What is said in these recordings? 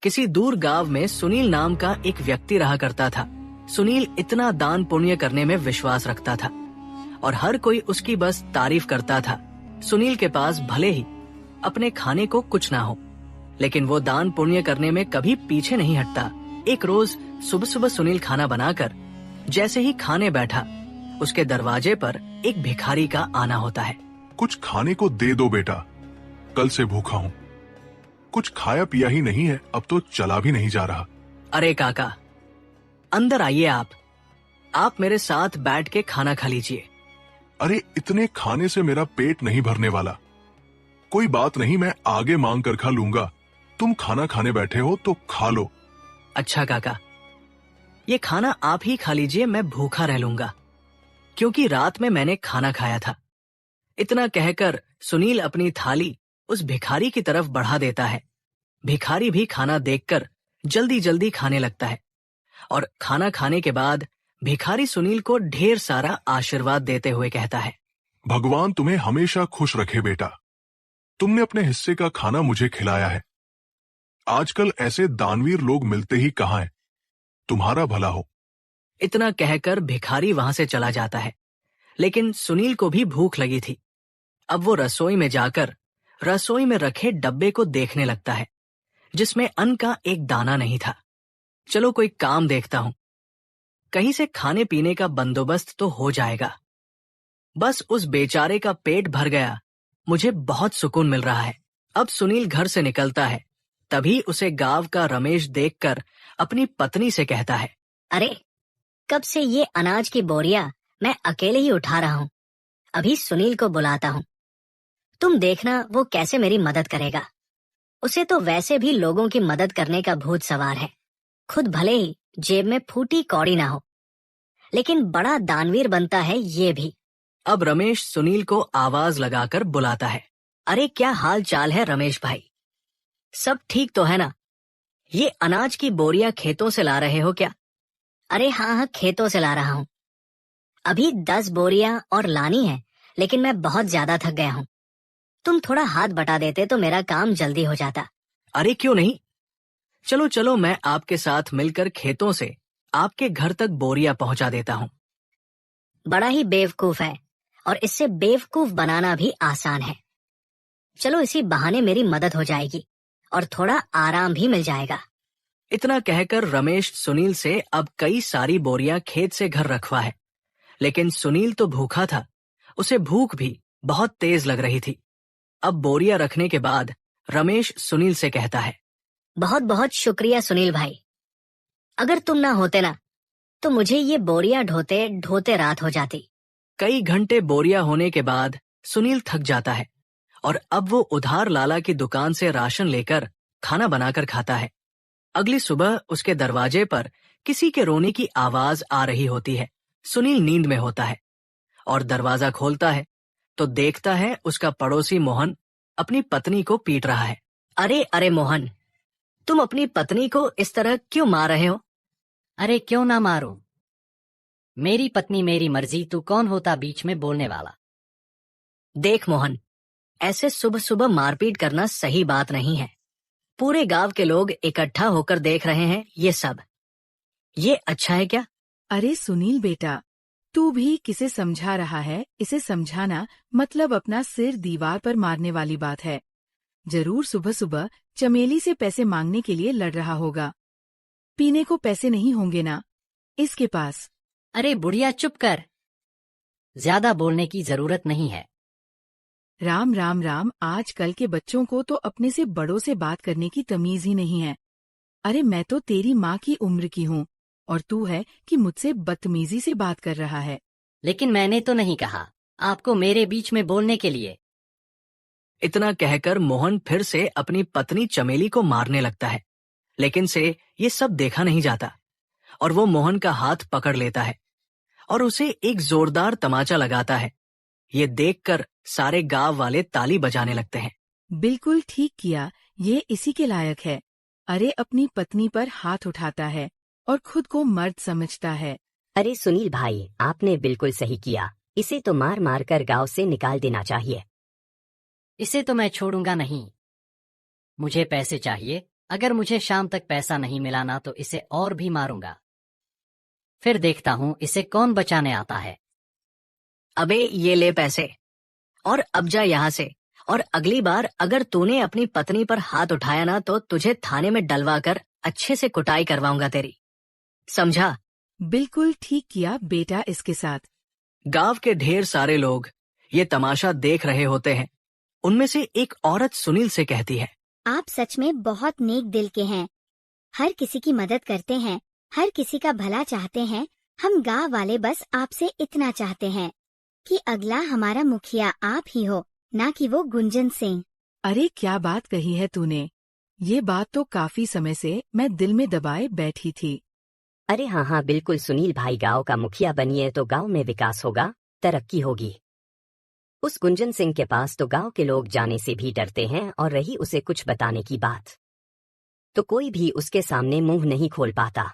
किसी दूर गांव में सुनील नाम का एक व्यक्ति रहा करता था। सुनील इतना दान पुण्य करने में विश्वास रखता था और हर कोई उसकी बस तारीफ करता था। सुनील के पास भले ही अपने खाने को कुछ ना हो, लेकिन वो दान पुण्य करने में कभी पीछे नहीं हटता। एक रोज सुबह सुबह सुनील खाना बनाकर जैसे ही खाने बैठा, उसके दरवाजे पर एक भिखारी का आना होता है। कुछ खाने को दे दो बेटा, कल से भूखा हूँ। कुछ खाया पिया ही नहीं है, अब तो चला भी नहीं जा रहा। अरे काका, अंदर आइए आप मेरे साथ बैठ के खाना खा लीजिए। अरे इतने खाने से मेरा पेट नहीं भरने वाला। कोई बात नहीं, मैं आगे मांग कर खा लूंगा। तुम खाना खाने बैठे हो तो खा लो। अच्छा काका, ये खाना आप ही खा लीजिए, मैं भूखा रह लूंगा, क्योंकि रात में मैंने खाना खाया था। इतना कहकर सुनील अपनी थाली उस भिखारी की तरफ बढ़ा देता है। भिखारी भी खाना देखकर जल्दी जल्दी खाने लगता है और खाना खाने के बाद भिखारी सुनील को ढेर सारा आशीर्वाद देते हुए कहता है, भगवान तुम्हें हमेशा खुश रखे बेटा। तुमने अपने हिस्से का खाना मुझे खिलाया है। आजकल ऐसे दानवीर लोग मिलते ही कहाँ हैं। तुम्हारा भला हो। इतना कहकर भिखारी वहां से चला जाता है। लेकिन सुनील को भी भूख लगी थी। अब वो रसोई में जाकर रसोई में रखे डब्बे को देखने लगता है, जिसमें अन्न का एक दाना नहीं था। चलो कोई काम देखता हूं, कहीं से खाने पीने का बंदोबस्त तो हो जाएगा। बस उस बेचारे का पेट भर गया, मुझे बहुत सुकून मिल रहा है। अब सुनील घर से निकलता है, तभी उसे गांव का रमेश देखकर अपनी पत्नी से कहता है, अरे कब से ये अनाज की बोरियां मैं अकेले ही उठा रहा हूँ। अभी सुनील को बुलाता हूँ, तुम देखना वो कैसे मेरी मदद करेगा। उसे तो वैसे भी लोगों की मदद करने का भूत सवार है। खुद भले ही जेब में फूटी कौड़ी ना हो, लेकिन बड़ा दानवीर बनता है ये भी। अब रमेश सुनील को आवाज लगाकर बुलाता है, अरे क्या हाल चाल है रमेश भाई, सब ठीक तो है ना? ये अनाज की बोरियां खेतों से ला रहे हो क्या? अरे हाँ, खेतों से ला रहा हूँ। अभी 10 बोरियां और लानी है, लेकिन मैं बहुत ज्यादा थक गया हूँ। तुम थोड़ा हाथ बटा देते तो मेरा काम जल्दी हो जाता। अरे क्यों नहीं, चलो चलो, मैं आपके साथ मिलकर खेतों से आपके घर तक बोरियां पहुंचा देता हूँ। बड़ा ही बेवकूफ है, और इससे बेवकूफ बनाना भी आसान है। चलो इसी बहाने मेरी मदद हो जाएगी और थोड़ा आराम भी मिल जाएगा। इतना कहकर रमेश सुनील से अब कई सारी बोरियां खेत से घर रखवा है। लेकिन सुनील तो भूखा था, उसे भूख भी बहुत तेज लग रही थी। अब बोरियां रखने के बाद रमेश सुनील से कहता है, बहुत बहुत शुक्रिया सुनील भाई। अगर तुम ना होते ना, तो मुझे ये बोरियां ढोते ढोते रात हो जाती। कई घंटे बोरियां होने के बाद सुनील थक जाता है और अब वो उधार लाला की दुकान से राशन लेकर खाना बनाकर खाता है। अगली सुबह उसके दरवाजे पर किसी के रोने की आवाज आ रही होती है। सुनील नींद में होता है और दरवाजा खोलता है तो देखता है उसका पड़ोसी मोहन अपनी पत्नी को पीट रहा है। अरे अरे मोहन, तुम अपनी पत्नी को इस तरह क्यों मार रहे हो? अरे क्यों ना मारूं, मेरी पत्नी मेरी मर्जी, तू कौन होता बीच में बोलने वाला? देख मोहन, ऐसे सुबह सुबह मारपीट करना सही बात नहीं है। पूरे गांव के लोग इकट्ठा होकर देख रहे हैं ये सब। ये अच्छा है क्या? अरे सुनील बेटा, तू भी किसे समझा रहा है? इसे समझाना मतलब अपना सिर दीवार पर मारने वाली बात है। जरूर सुबह सुबह चमेली से पैसे मांगने के लिए लड़ रहा होगा। पीने को पैसे नहीं होंगे ना इसके पास? अरे बुढ़िया चुप कर, ज्यादा बोलने की जरूरत नहीं है। राम राम राम, आजकल के बच्चों को तो अपने से बड़ों से बात करने की तमीज ही नहीं है। अरे मैं तो तेरी माँ की उम्र की हूँ और तू है कि मुझसे बदतमीजी से बात कर रहा है। लेकिन मैंने तो नहीं कहा आपको मेरे बीच में बोलने के लिए। इतना कहकर मोहन फिर से अपनी पत्नी चमेली को मारने लगता है, लेकिन से ये सब देखा नहीं जाता और वो मोहन का हाथ पकड़ लेता है और उसे एक जोरदार तमाचा लगाता है। ये देखकर सारे गांव वाले ताली बजाने लगते हैं। बिल्कुल ठीक किया, ये इसी के लायक है। अरे अपनी पत्नी पर हाथ उठाता है और खुद को मर्द समझता है। अरे सुनील भाई, आपने बिल्कुल सही किया। इसे तो मार मार कर गांव से निकाल देना चाहिए। इसे तो मैं छोड़ूंगा नहीं। मुझे पैसे चाहिए अगर मुझे शाम तक पैसा नहीं मिला ना तो इसे और भी मारूंगा। फिर देखता हूँ इसे कौन बचाने आता है। अबे ये ले पैसे, और अब जा यहाँ से, और अगली बार अगर तूने अपनी पत्नी पर हाथ उठाया ना तो तुझे थाने में डलवा कर अच्छे से कुटाई करवाऊंगा तेरी, समझा? बिल्कुल ठीक किया बेटा इसके साथ। गांव के ढेर सारे लोग ये तमाशा देख रहे होते हैं। उनमें से एक औरत सुनील से कहती है, आप सच में बहुत नेक दिल के हैं, हर किसी की मदद करते हैं, हर किसी का भला चाहते हैं। हम गांव वाले बस आपसे इतना चाहते हैं कि अगला हमारा मुखिया आप ही हो, ना कि वो गुंजन सिंह। अरे क्या बात कही है तूने, ये बात तो काफी समय से मैं दिल में दबाए बैठी थी। अरे हाँ हाँ बिल्कुल सुनील भाई, गांव का मुखिया बनिए तो गांव में विकास होगा, तरक्की होगी। उस गुंजन सिंह के पास तो गांव के लोग जाने से भी डरते हैं, और रही उसे कुछ बताने की बात तो कोई भी उसके सामने मुंह नहीं खोल पाता।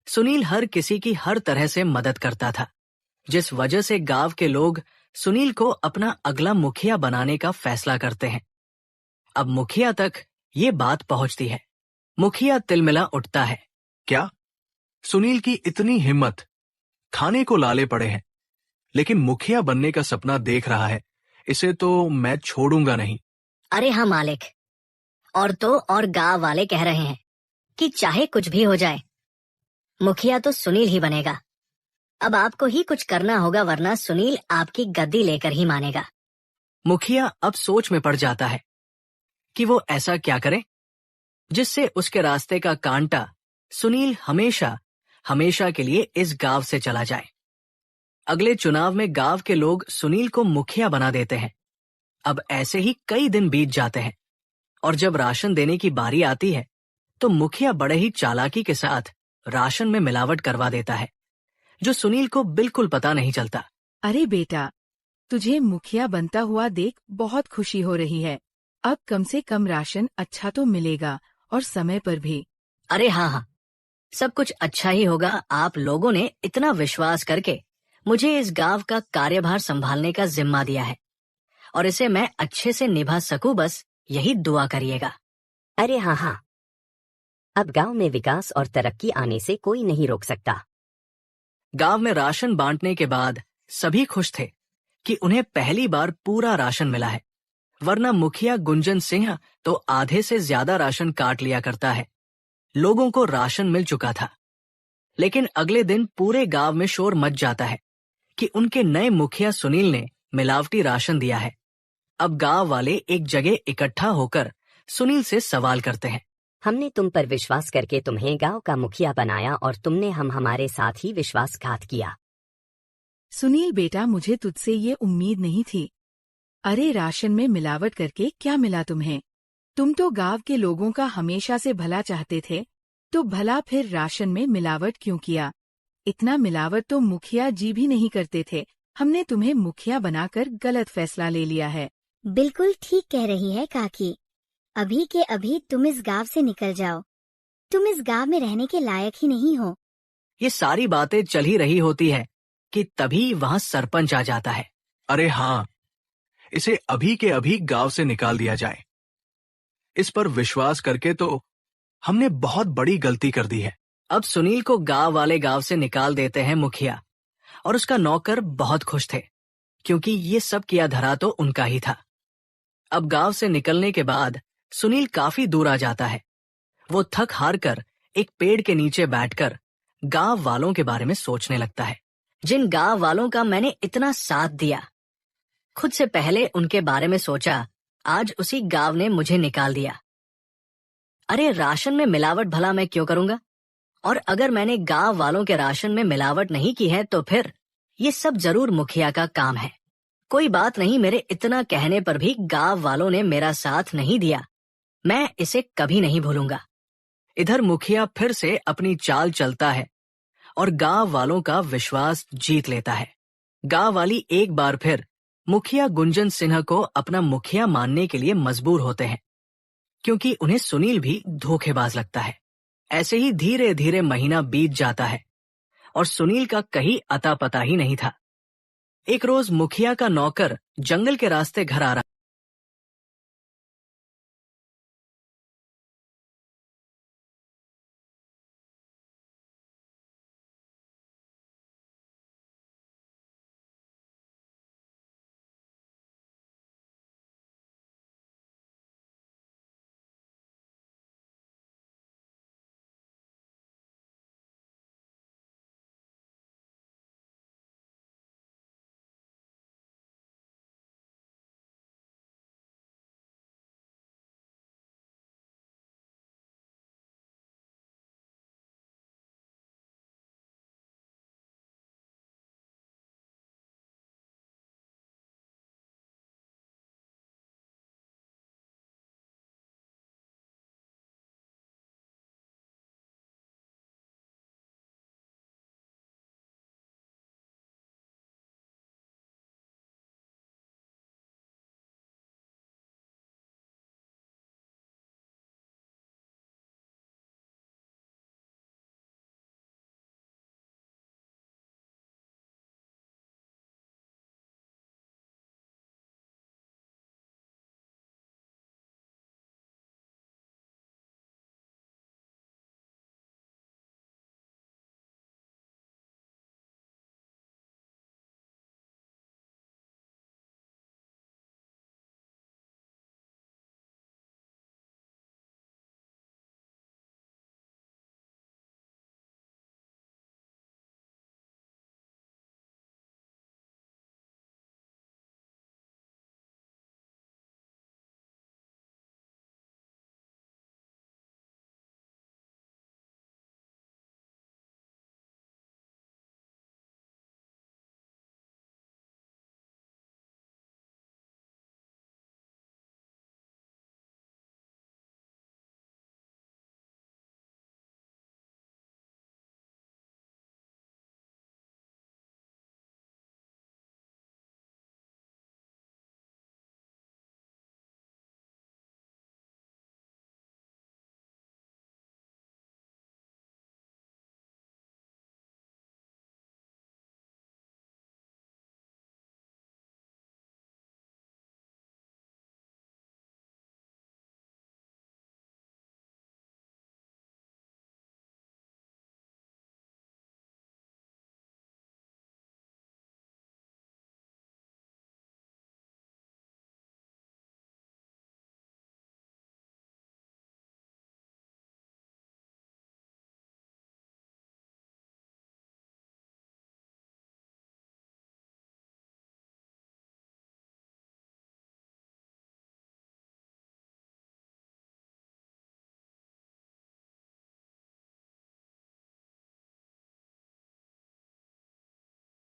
सुनील हर किसी की हर तरह से मदद करता था, जिस वजह से गांव के लोग सुनील को अपना अगला मुखिया बनाने का फैसला करते हैं। अब मुखिया तक ये बात पहुंचती है। मुखिया तिलमिला उठता है। क्या सुनील की इतनी हिम्मत, खाने को लाले पड़े हैं, लेकिन मुखिया बनने का सपना देख रहा है, इसे तो मैं छोड़ूंगा नहीं। अरे हाँ मालिक, और तो और गांव वाले कह रहे हैं कि चाहे कुछ भी हो जाए, मुखिया तो सुनील ही बनेगा। अब आपको ही कुछ करना होगा, वरना सुनील आपकी गद्दी लेकर ही मानेगा। मुखिया अब सोच में पड़ जाता है कि वो ऐसा क्या करे जिससे उसके रास्ते का कांटा सुनील हमेशा हमेशा के लिए इस गांव से चला जाए। अगले चुनाव में गांव के लोग सुनील को मुखिया बना देते हैं। अब ऐसे ही कई दिन बीत जाते हैं, और जब राशन देने की बारी आती है तो मुखिया बड़े ही चालाकी के साथ राशन में मिलावट करवा देता है, जो सुनील को बिल्कुल पता नहीं चलता। अरे बेटा, तुझे मुखिया बनता हुआ देख बहुत खुशी हो रही है। अब कम से कम राशन अच्छा तो मिलेगा, और समय पर भी। अरे हाँ हाँ, सब कुछ अच्छा ही होगा। आप लोगों ने इतना विश्वास करके मुझे इस गांव का कार्यभार संभालने का जिम्मा दिया है, और इसे मैं अच्छे से निभा सकूं, बस यही दुआ करिएगा। अरे हाँ हाँ, अब गांव में विकास और तरक्की आने से कोई नहीं रोक सकता। गांव में राशन बांटने के बाद सभी खुश थे कि उन्हें पहली बार पूरा राशन मिला है, वरना मुखिया गुंजन सिंह तो आधे से ज्यादा राशन काट लिया करता है। लोगों को राशन मिल चुका था, लेकिन अगले दिन पूरे गांव में शोर मच जाता है कि उनके नए मुखिया सुनील ने मिलावटी राशन दिया है। अब गांव वाले एक जगह इकट्ठा होकर सुनील से सवाल करते हैं। हमने तुम पर विश्वास करके तुम्हें गांव का मुखिया बनाया, और तुमने हमारे साथ ही विश्वासघात किया। सुनील बेटा, मुझे तुझसे ये उम्मीद नहीं थी। अरे राशन में मिलावट करके क्या मिला तुम्हें? तुम तो गांव के लोगों का हमेशा से भला चाहते थे, तो भला फिर राशन में मिलावट क्यों किया? इतना मिलावट तो मुखिया जी भी नहीं करते थे। हमने तुम्हें मुखिया बनाकर गलत फैसला ले लिया है। बिल्कुल ठीक कह रही है काकी। अभी के अभी तुम इस गांव से निकल जाओ। तुम इस गांव में रहने के लायक ही नहीं हो। ये सारी बातें चल ही रही होती है कि तभी वहां सरपंच आ जाता है। अरे हाँ, इसे अभी के अभी गांव से निकाल दिया जाए। इस पर विश्वास करके तो हमने बहुत बड़ी गलती कर दी है। अब सुनील को गांव वाले गांव से निकाल देते हैं मुखिया, और उसका नौकर बहुत खुश थे, क्योंकि ये सब किया धरा तो उनका ही था। अब गांव से निकलने के बाद सुनील काफी दूर आ जाता है। वो थक हार कर एक पेड़ के नीचे बैठकर गांव वालों के बारे में सोचने लगता है, जिन गांव वालों का मैंने इतना साथ दिया। खुद से पहले उनके बारे में सोचा, आज उसी गांव ने मुझे निकाल दिया। अरे राशन में मिलावट भला मैं क्यों करूंगा? और अगर मैंने गांव वालों के राशन में मिलावट नहीं की है तो फिर ये सब जरूर मुखिया का काम है। कोई बात नहीं, मेरे इतना कहने पर भी गांव वालों ने मेरा साथ नहीं दिया। मैं इसे कभी नहीं भूलूंगा। इधर मुखिया फिर से अपनी चाल चलता है और गांव वालों का विश्वास जीत लेता है। गांव वाली एक बार फिर मुखिया गुंजन सिन्हा को अपना मुखिया मानने के लिए मजबूर होते हैं, क्योंकि उन्हें सुनील भी धोखेबाज लगता है। ऐसे ही धीरे धीरे महीना बीत जाता है और सुनील का कहीं अता पता ही नहीं था। एक रोज मुखिया का नौकर जंगल के रास्ते घर आ रहा